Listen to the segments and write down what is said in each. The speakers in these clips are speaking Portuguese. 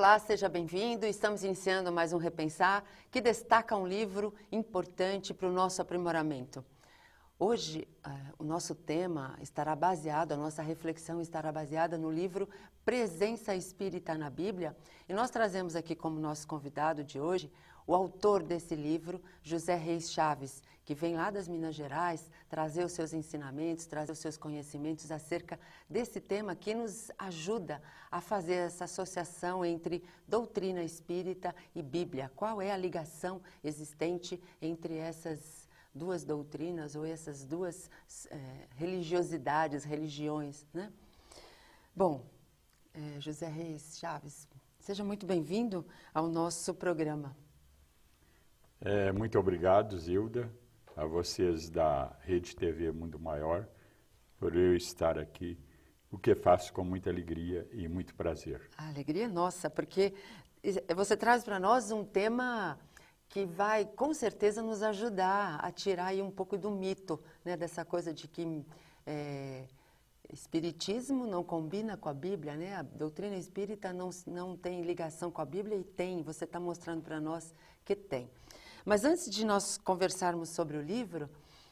Olá, seja bem-vindo. Estamos iniciando mais um Repensar, que destaca um livro importante para o nosso aprimoramento. Hoje, o nosso tema estará baseado, a nossa reflexão estará baseada no livro Presença Espírita na Bíblia. E nós trazemos aqui como nosso convidado de hoje o autor desse livro, José Reis Chaves, que vem lá das Minas Gerais trazer os seus ensinamentos, trazer os seus conhecimentos acerca desse tema que nos ajuda a fazer essa associação entre doutrina espírita e Bíblia. Qual é a ligação existente entre essas duas doutrinas ou essas duas religiosidades, religiões, né? Bom, José Reis Chaves, seja muito bem-vindo ao nosso programa. Muito obrigado, Zilda, a vocês da Rede TV Mundo Maior, por eu estar aqui, o que faço com muita alegria e muito prazer. A alegria é nossa, porque você traz para nós um tema que vai, com certeza, nos ajudar a tirar aí um pouco do mito, né, dessa coisa de que espiritismo não combina com a Bíblia, né? A doutrina espírita não tem ligação com a Bíblia e tem, você está mostrando para nós que tem. Mas antes de nós conversarmos sobre o livro,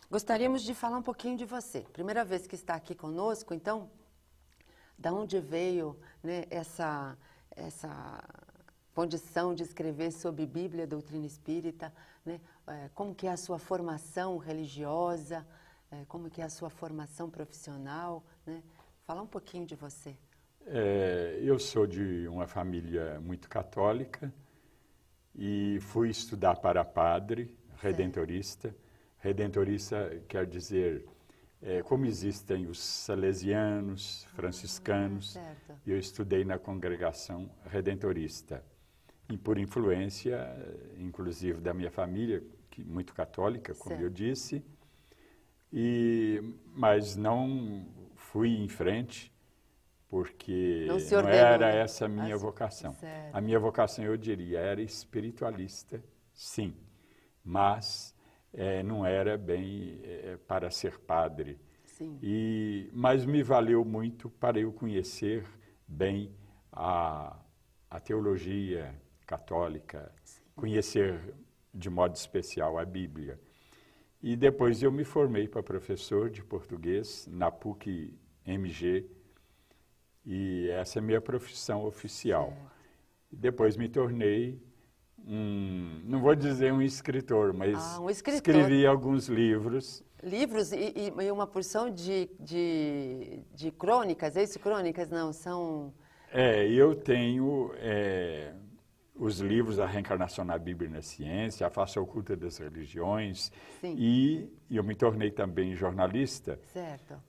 gostaríamos de falar um pouquinho de você. Primeira vez que está aqui conosco, então, da onde veio, né, essa condição de escrever sobre Bíblia, doutrina espírita, né? Como que é a sua formação religiosa, como que é a sua formação profissional, né? Fala um pouquinho de você. Eu sou de uma família muito católica e fui estudar para padre redentorista. Certo. Redentorista quer dizer, como existem os salesianos, franciscanos, eu estudei na congregação redentorista. E por influência, inclusive, da minha família, que muito católica, como eu disse, mas não fui em frente, porque não era essa a minha vocação. Certo. A minha vocação, eu diria, era espiritualista, sim, mas não era bem para ser padre. Sim. Mas me valeu muito para eu conhecer bem a teologia católica, conhecer de modo especial a Bíblia. E depois eu me formei para professor de português na PUC-MG, e essa é a minha profissão oficial. Certo. Depois me tornei não vou dizer um escritor, mas escrevi alguns livros. Livros e uma porção de crônicas, é isso? Crônicas não, são... eu tenho os livros A Reencarnação na Bíblia e na Ciência, A Face Oculta das Religiões, e eu me tornei também jornalista. Certo.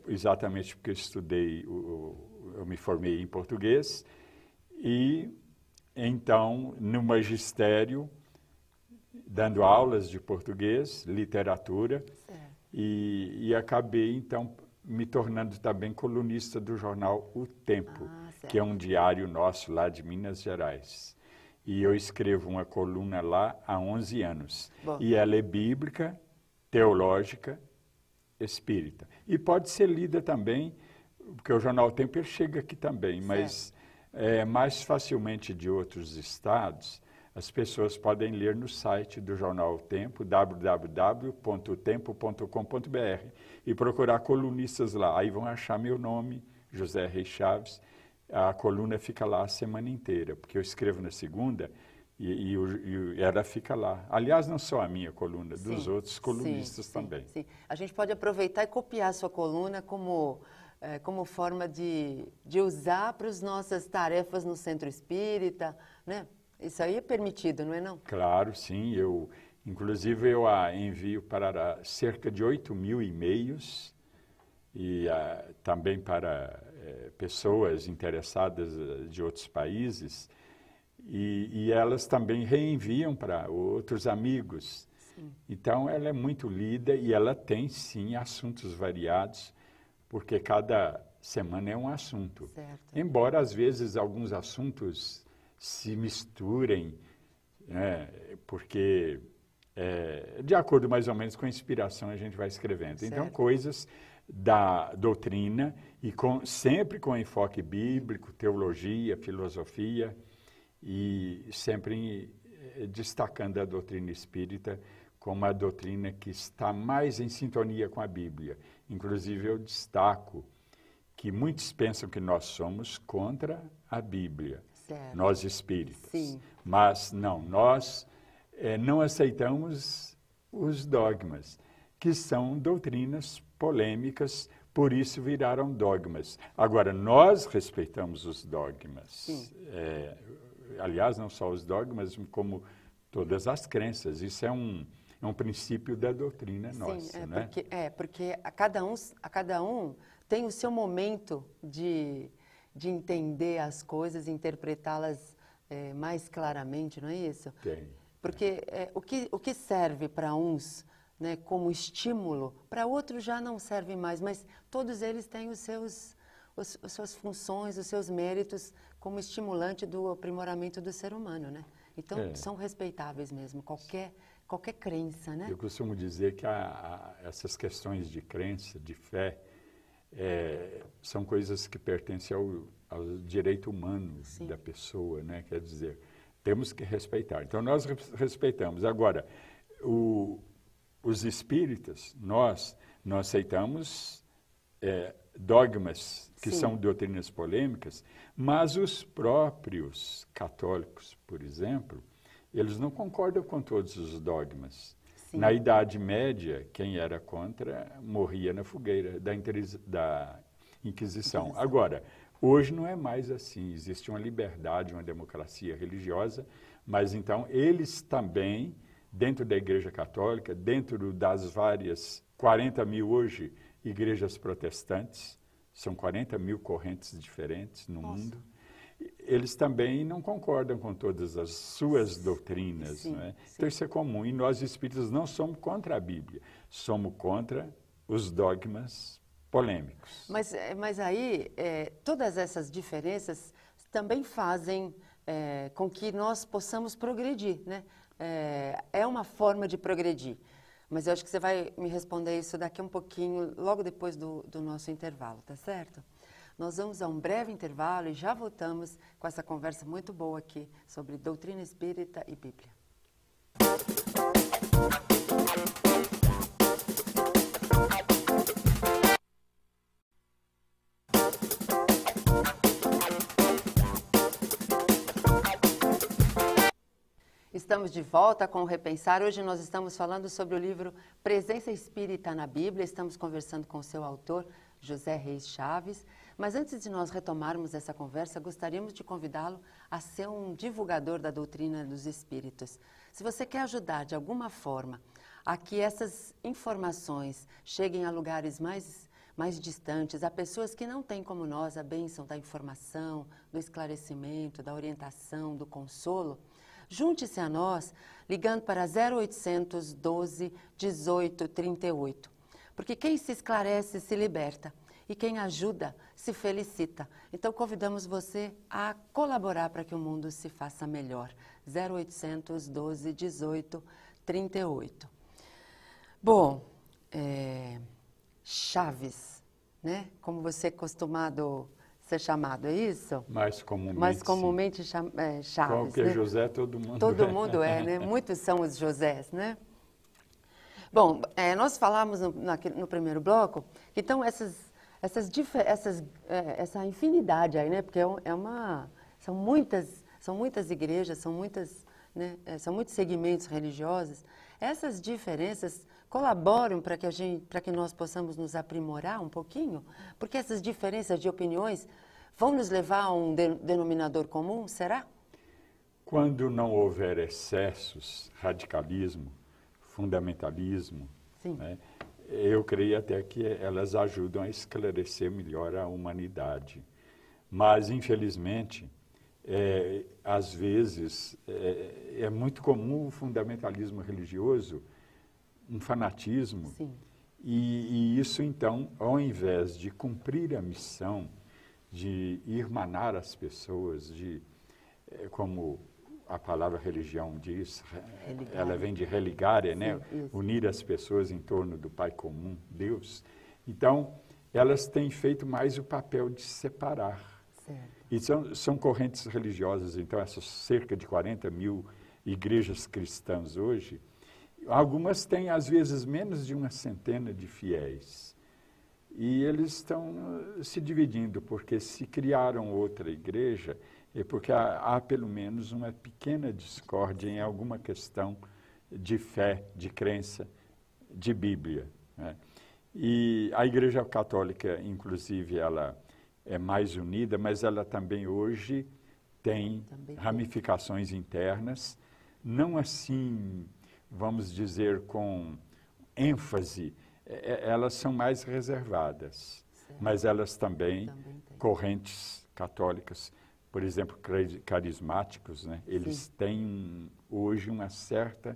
Exatamente porque eu estudei, eu me formei em português, e então no magistério, dando aulas de português, literatura, e acabei então me tornando também colunista do jornal O Tempo, que é um diário nosso lá de Minas Gerais. E eu escrevo uma coluna lá há 11 anos. Bom. E ela é bíblica, teológica, espírita. E pode ser lida também, porque o jornal O Tempo ele chega aqui também, mas mais facilmente de outros estados, as pessoas podem ler no site do jornal O Tempo, www.otempo.com.br, e procurar colunistas lá. Aí vão achar meu nome, José Reis Chaves. A coluna fica lá a semana inteira, porque eu escrevo na segunda e ela fica lá. Aliás, não só a minha coluna, dos outros colunistas também. Sim. A gente pode aproveitar e copiar a sua coluna como forma de usar para as nossas tarefas no centro espírita, né? Isso aí é permitido, não é não? Claro, sim. Inclusive, eu envio para cerca de 8.000 e-mails e também para pessoas interessadas de outros países, e elas também reenviam para outros amigos. Sim. Então, ela é muito lida e ela tem, sim, assuntos variados, porque cada semana é um assunto. Certo. Embora, às vezes, alguns assuntos se misturem, né, porque, de acordo mais ou menos com a inspiração, a gente vai escrevendo. Certo. Então, coisas da doutrina e sempre com enfoque bíblico, teologia, filosofia e sempre destacando a doutrina espírita como a doutrina que está mais em sintonia com a Bíblia. Inclusive, eu destaco que muitos pensam que nós somos contra a Bíblia, certo. Nós espíritas. Sim. Mas não, nós não aceitamos os dogmas, que são doutrinas polêmicas, por isso viraram dogmas. Agora, nós respeitamos os dogmas. Aliás, não só os dogmas, como todas as crenças. Isso é um princípio da doutrina nossa, né? Porque a cada um tem o seu momento de entender as coisas, interpretá-las mais claramente, não é isso? Tem. Porque o que serve para uns, né, como estímulo, para outros já não serve mais, mas todos eles têm as suas funções, os seus méritos como estimulante do aprimoramento do ser humano, né? Então, são respeitáveis mesmo, qualquer crença, né? Eu costumo dizer que essas questões de crença, de fé, são coisas que pertencem ao direito humano Sim. da pessoa, né? Quer dizer, temos que respeitar. Então, nós respeitamos. Agora, os espíritas, nós não aceitamos dogmas que Sim. são doutrinas polêmicas, mas os próprios católicos, por exemplo, eles não concordam com todos os dogmas. Sim. Na Idade Média, quem era contra morria na fogueira da Inquisição. Agora, hoje não é mais assim. Existe uma liberdade, uma democracia religiosa, mas então eles também, dentro da Igreja Católica, dentro das várias 40 mil hoje igrejas protestantes, são 40 mil correntes diferentes no Nossa. Mundo, eles também não concordam com todas as suas doutrinas. Sim, não é? Sim. Então isso é comum. E nós espíritas não somos contra a Bíblia, somos contra os dogmas polêmicos. Mas aí, todas essas diferenças também fazem com que nós possamos progredir, né? É uma forma de progredir. Mas eu acho que você vai me responder isso daqui a um pouquinho, logo depois do nosso intervalo, tá certo? Nós vamos a um breve intervalo e já voltamos com essa conversa muito boa aqui sobre doutrina espírita e Bíblia. Estamos de volta com o Repensar. Hoje nós estamos falando sobre o livro Presença Espírita na Bíblia. Estamos conversando com o seu autor, José Reis Chaves. Mas antes de nós retomarmos essa conversa, gostaríamos de convidá-lo a ser um divulgador da doutrina dos espíritos. Se você quer ajudar de alguma forma a que essas informações cheguem a lugares mais distantes, a pessoas que não têm como nós a bênção da informação, do esclarecimento, da orientação, do consolo, junte-se a nós ligando para 0800 12 18 38. Porque quem se esclarece se liberta e quem ajuda se felicita. Então convidamos você a colaborar para que o mundo se faça melhor. 0800 12 18 38. Bom, Chaves, né? Como você é acostumado ser chamado, é isso? Mais comumente, Mais comumente Chaves. Qualquer né? José, todo mundo Todo mundo é, né? Muitos são os Josés, né? Bom, nós falamos no primeiro bloco, então essa infinidade aí, né? Porque são muitas igrejas, são muitos segmentos religiosos. Essas diferenças colaboram para que nós possamos nos aprimorar um pouquinho, porque essas diferenças de opiniões vão nos levar a um denominador comum, será? Quando não houver excessos, radicalismo, fundamentalismo, né, eu creio até que elas ajudam a esclarecer melhor a humanidade. Mas, infelizmente, às vezes, é muito comum o fundamentalismo religioso, um fanatismo, Sim. E isso, então, ao invés de cumprir a missão de irmanar as pessoas, como a palavra religião diz, ela vem de religária, né? Unir as pessoas em torno do Pai comum, Deus. Então, elas têm feito mais o papel de separar. Certo. E são correntes religiosas, então essas cerca de 40 mil igrejas cristãs hoje, algumas têm às vezes menos de uma centena de fiéis. E eles estão se dividindo, porque se criaram outra igreja, é porque há pelo menos uma pequena discórdia em alguma questão de fé, de crença, de Bíblia, né? E a Igreja Católica, inclusive, ela é mais unida, mas ela também hoje tem ramificações internas, não assim, vamos dizer, com ênfase, elas são mais reservadas, certo. Mas elas também correntes católicas, por exemplo, carismáticos, né? Eles têm hoje uma certa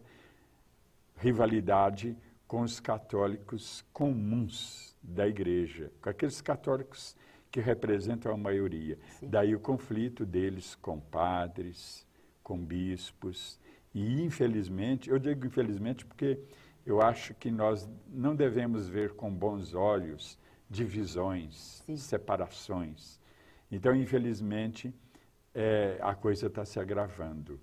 rivalidade com os católicos comuns da igreja, com aqueles católicos que representam a maioria. Sim. Daí o conflito deles com padres, com bispos, e infelizmente, eu digo infelizmente porque eu acho que nós não devemos ver com bons olhos divisões, sim, separações. Então, infelizmente, a coisa está se agravando.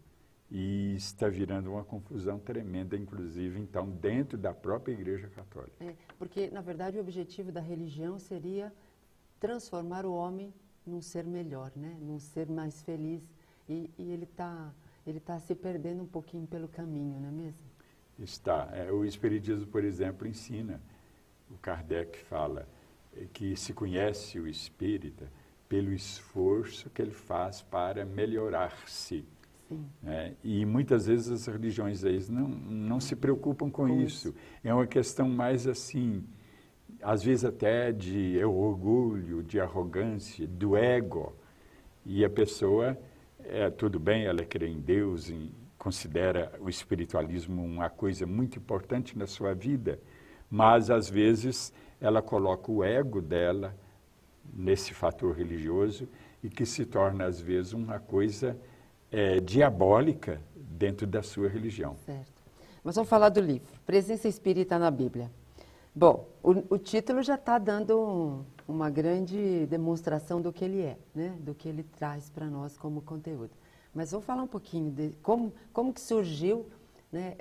E está virando uma confusão tremenda, inclusive, então, dentro da própria Igreja Católica. Porque, na verdade, o objetivo da religião seria transformar o homem num ser melhor, né? Num ser mais feliz. E ele tá se perdendo um pouquinho pelo caminho, não é mesmo? Está. O Espiritismo, por exemplo, ensina, o Kardec fala, que se conhece o espírita pelo esforço que ele faz para melhorar-se. E muitas vezes as religiões aí não se preocupam com isso. É uma questão mais assim, às vezes até de orgulho, de arrogância, do ego. E a pessoa, tudo bem, ela crê em Deus, considera o espiritualismo uma coisa muito importante na sua vida, mas às vezes ela coloca o ego dela nesse fator religioso e que se torna às vezes uma coisa diabólica dentro da sua religião. Certo. Mas vamos falar do livro, Presença Espírita na Bíblia. Bom, o título já está dando uma grande demonstração do que ele é, né? Do que ele traz para nós como conteúdo. Mas vamos falar um pouquinho de como que surgiu, né,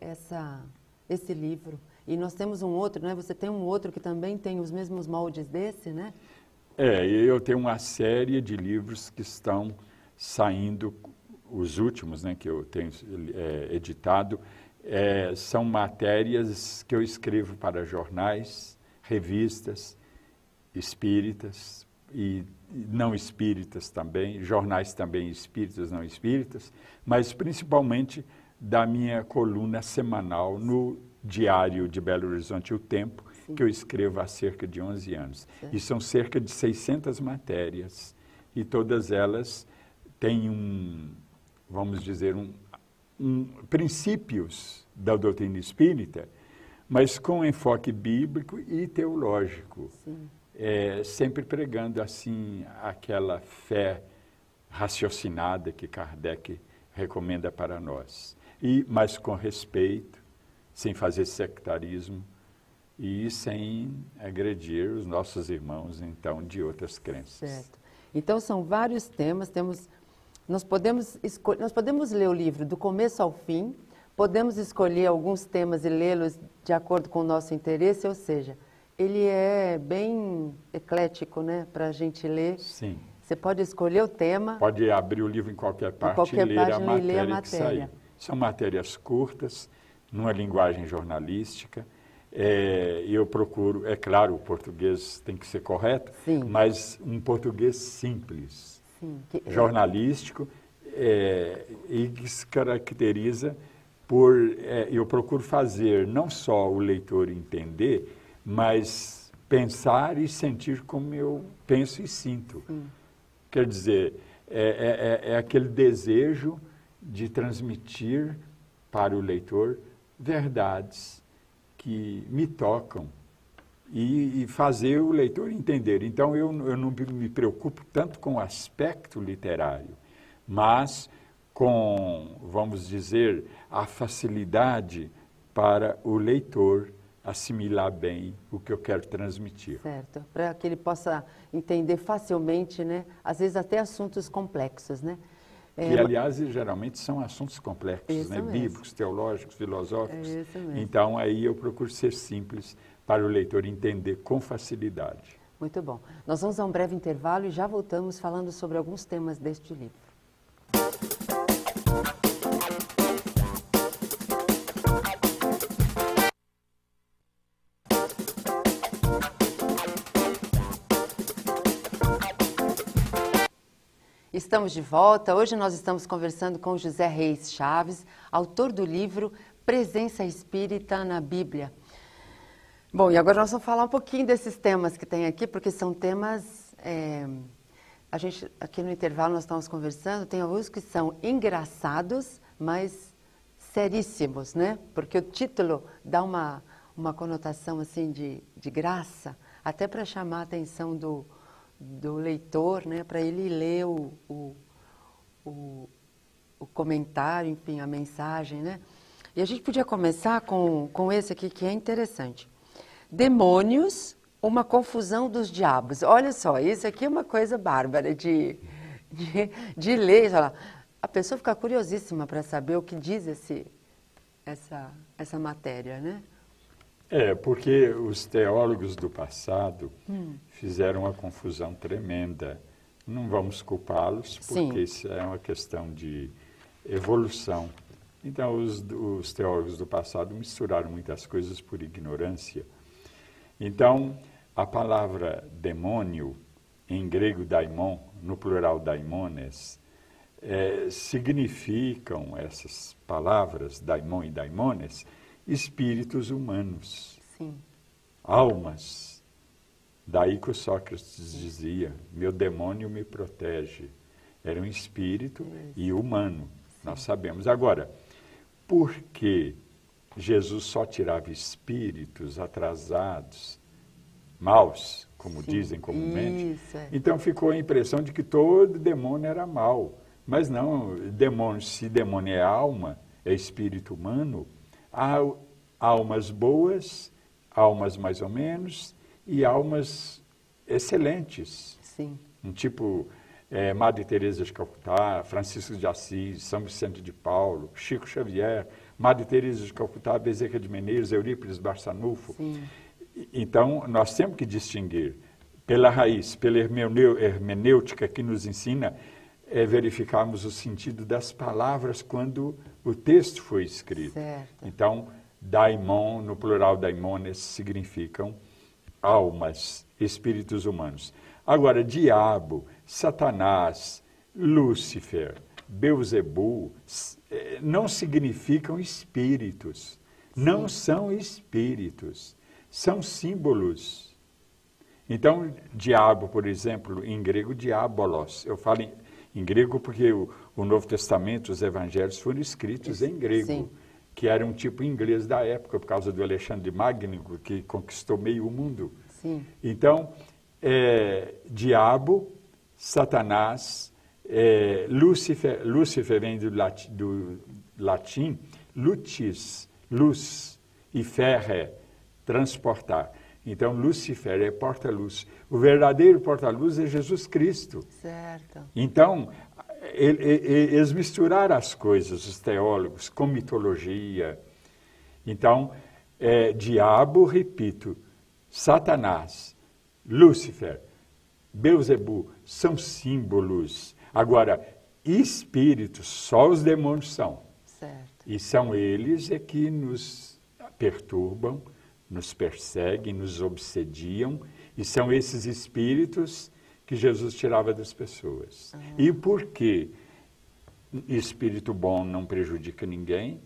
esse livro. E nós temos um outro, né? Você tem um outro que também tem os mesmos moldes desse, né? Eu tenho uma série de livros que estão saindo. Os últimos, né, que eu tenho editado, são matérias que eu escrevo para jornais, revistas espíritas e não espíritas também, jornais também espíritas, não espíritas, mas principalmente da minha coluna semanal no Diário de Belo Horizonte, O Tempo, sim, que eu escrevo há cerca de 11 anos. Certo. E são cerca de 600 matérias, e todas elas têm vamos dizer, princípios da doutrina espírita, mas com enfoque bíblico e teológico, sempre pregando assim aquela fé raciocinada que Kardec recomenda para nós, mas com respeito, sem fazer sectarismo e sem agredir os nossos irmãos, então, de outras crenças. Certo. Então, são vários temas, nós podemos ler o livro do começo ao fim, podemos escolher alguns temas e lê-los de acordo com o nosso interesse, ou seja, ele é bem eclético, né, para a gente ler. Sim. Você pode escolher o tema. Pode abrir o livro em qualquer parte e ler a matéria que sair. São matérias curtas, numa linguagem jornalística. Eu procuro, é claro, o português tem que ser correto, sim, mas um português simples. Jornalístico, e que se caracteriza por, eu procuro fazer não só o leitor entender, mas pensar e sentir como eu penso e sinto. Quer dizer, é aquele desejo de transmitir para o leitor verdades que me tocam, e fazer o leitor entender. Então, eu não me preocupo tanto com o aspecto literário, mas com, vamos dizer, a facilidade para o leitor assimilar bem o que eu quero transmitir. Certo, para que ele possa entender facilmente, né? Às vezes até assuntos complexos, né? Que, aliás, geralmente são assuntos complexos, né? Mesmo. Bíblicos, teológicos, filosóficos. Isso mesmo. Então, aí eu procuro ser simples para o leitor entender com facilidade. Muito bom. Nós vamos a um breve intervalo e já voltamos falando sobre alguns temas deste livro. Estamos de volta. Hoje nós estamos conversando com José Reis Chaves, autor do livro Presença Espírita na Bíblia. Bom, e agora nós vamos falar um pouquinho desses temas que tem aqui, porque são temas... a gente, aqui no intervalo nós estamos conversando, tem alguns que são engraçados, mas seríssimos, né? Porque o título dá uma conotação assim de graça, até para chamar a atenção do leitor, né, para ele ler o comentário, enfim, a mensagem, né? E a gente podia começar com esse aqui, que é interessante. Demônios, uma confusão dos diabos. Olha só, isso aqui é uma coisa bárbara de ler. A pessoa fica curiosíssima para saber o que diz essa matéria, né? Porque os teólogos do passado fizeram uma confusão tremenda. Não vamos culpá-los, porque isso é uma questão de evolução. Então, os teólogos do passado misturaram muitas coisas por ignorância. Então, a palavra demônio, em grego daimon, no plural daimones, significam essas palavras, daimon e daimones, espíritos humanos, almas. Daí que o Sócrates dizia, meu demônio me protege. Era um espírito e humano, nós sabemos. Agora, por que Jesus só tirava espíritos atrasados, maus, como dizem comumente? Então ficou a impressão de que todo demônio era mau. Mas não, demônio, se demônio é alma, é espírito humano, há almas boas, almas mais ou menos, e almas excelentes. Um tipo Madre Teresa de Calcutá, Francisco de Assis, São Vicente de Paulo, Chico Xavier, Madre Teresa de Calcutá, Bezerra de Menezes, Eurípides Barçanufo. Então, nós temos que distinguir pela raiz, pela hermenêutica que nos ensina, verificarmos o sentido das palavras quando o texto foi escrito. Então, daimon, no plural daimones, significam almas, espíritos humanos. Agora, diabo, Satanás, Lúcifer, Beuzebu, não significam espíritos. Não são espíritos, são símbolos. Então, diabo, por exemplo, em grego, diabolos. Eu falo em grego porque o Novo Testamento, os evangelhos foram escritos em grego, que era um tipo inglês da época, por causa do Alexandre Magno, que conquistou meio mundo. Então, diabo, Satanás, Lúcifer vem do latim lucis, luz, e ferre, transportar. Então, Lúcifer é porta-luz. O verdadeiro porta-luz é Jesus Cristo. Então, eles misturaram as coisas, os teólogos, com mitologia. Então, diabo, repito, Satanás, Lúcifer, Beuzebu, são símbolos. Agora, espíritos, só os demônios são. E são eles que nos perturbam, nos perseguem, nos obsediam, e são esses espíritos que Jesus tirava das pessoas. E por que espírito bom não prejudica ninguém?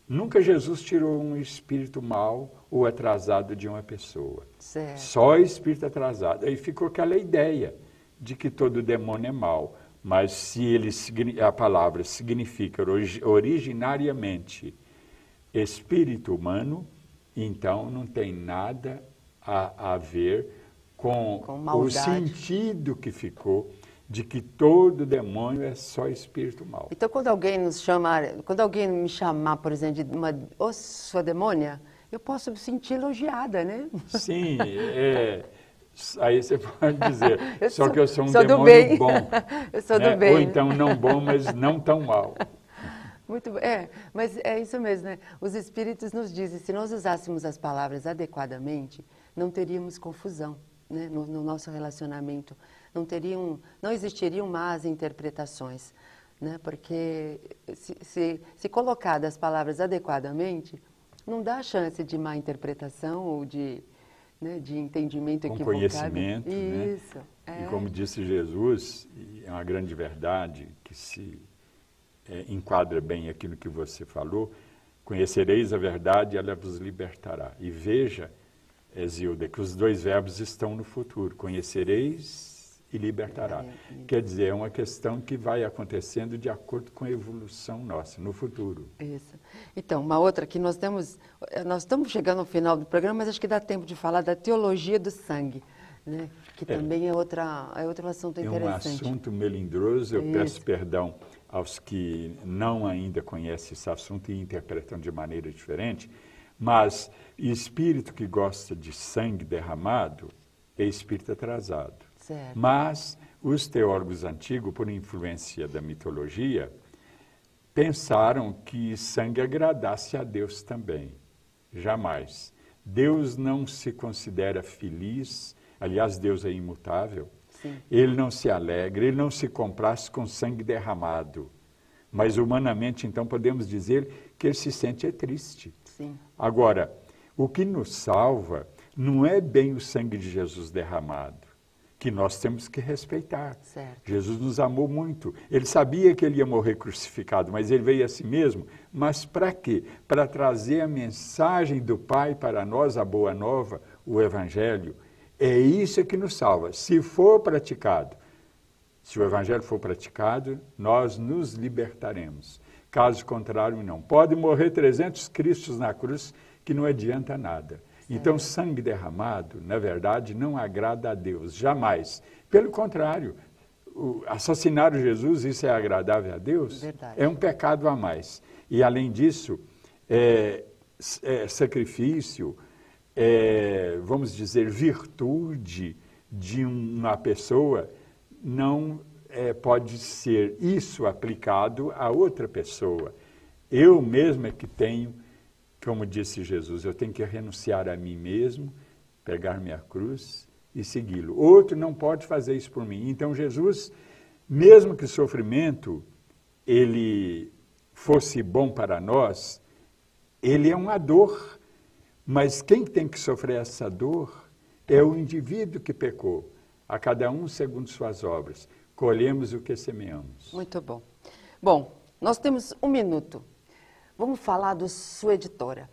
Nunca Jesus tirou um espírito mau ou atrasado de uma pessoa. Só espírito atrasado. Aí ficou aquela ideia de que todo demônio é mau. Mas se a palavra significa originariamente espírito humano, então não tem nada a ver com o sentido que ficou de que todo demônio é só espírito mau. Então, quando alguém me chamar, por exemplo, de sua demônia, eu posso me sentir elogiada, né? Sim, aí você pode dizer, que eu sou um sou demônio bom. Eu sou né? do bem. Ou então não bom, mas não tão mal. Muito bem. Mas é isso mesmo, né? Os Espíritos nos dizem, se nós usássemos as palavras adequadamente, não teríamos confusão, né? No nosso relacionamento. Não existiriam más interpretações, né? Porque se colocadas as palavras adequadamente, não dá chance de má interpretação ou de entendimento equivocado. Com conhecimento, isso, né? E como disse Jesus, e é uma grande verdade que se enquadra bem aquilo que você falou, conhecereis a verdade e ela vos libertará. E veja, Zilda, que os dois verbos estão no futuro, conhecereis e libertará. Quer dizer, é uma questão que vai acontecendo de acordo com a evolução nossa, no futuro. Isso. Então, uma outra que nós estamos chegando ao final do programa, mas acho que dá tempo de falar da teologia do sangue, né? Que também é outro assunto interessante. É um assunto melindroso, eu peço perdão aos que não ainda conhecem esse assunto e interpretam de maneira diferente, mas espírito que gosta de sangue derramado é espírito atrasado. Certo. Mas os teólogos antigos, por influência da mitologia, pensaram que sangue agradasse a Deus também. Jamais. Deus não se considera feliz, aliás, Deus é imutável. Sim. Ele não se alegra, ele não se comprasse com sangue derramado. Mas humanamente, então, podemos dizer que ele se sente triste. Sim. Agora, o que nos salva não é bem o sangue de Jesus derramado, que nós temos que respeitar. Certo. Jesus nos amou muito. Ele sabia que ele ia morrer crucificado, mas ele veio a si mesmo. Mas para quê? Para trazer a mensagem do Pai para nós, a boa nova, o Evangelho. É isso que nos salva. Se for praticado, se o Evangelho for praticado, nós nos libertaremos. Caso contrário, não. Pode morrer 300 Cristos na cruz, que não adianta nada. Então, sangue derramado, na verdade, não agrada a Deus, jamais. Pelo contrário, assassinar Jesus, isso é agradável a Deus? Verdade. É um pecado a mais. E, além disso, sacrifício, vamos dizer, virtude de uma pessoa, não pode ser isso aplicado a outra pessoa. Eu mesmo é que tenho, como disse Jesus, eu tenho que renunciar a mim mesmo, pegar minha cruz e segui-lo. Outro não pode fazer isso por mim. Então Jesus, mesmo que o sofrimento ele fosse bom para nós, ele é uma dor. Mas quem tem que sofrer essa dor é o indivíduo que pecou. A cada um segundo suas obras. Colhemos o que semeamos. Muito bom. Bom, nós temos 1 minuto. Vamos falar da sua editora.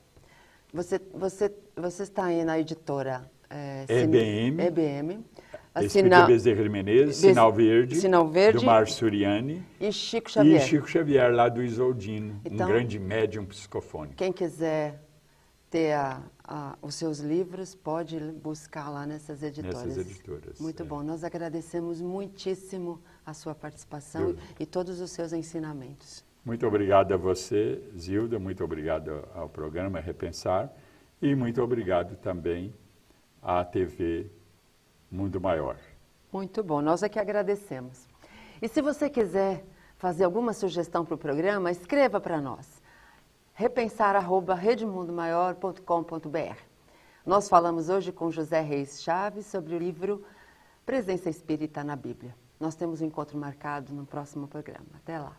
Você está aí na editora EBM. Espírita Bezerra de Menezes, Sinal Verde, do Márcio Suriani. E Chico Xavier. E Chico Xavier, lá do Isoldino, então, um grande médium psicofônico. Quem quiser ter os seus livros, pode buscar lá nessas editoras. Muito bom. Nós agradecemos muitíssimo a sua participação e todos os seus ensinamentos. Muito obrigado a você, Zilda, muito obrigado ao programa Repensar e muito obrigado também à TV Mundo Maior. Muito bom, nós é que agradecemos. E se você quiser fazer alguma sugestão para o programa, escreva para nós. repensar@redemundomaior.com.br. Nós falamos hoje com José Reis Chaves sobre o livro Presença Espírita na Bíblia. Nós temos um encontro marcado no próximo programa. Até lá.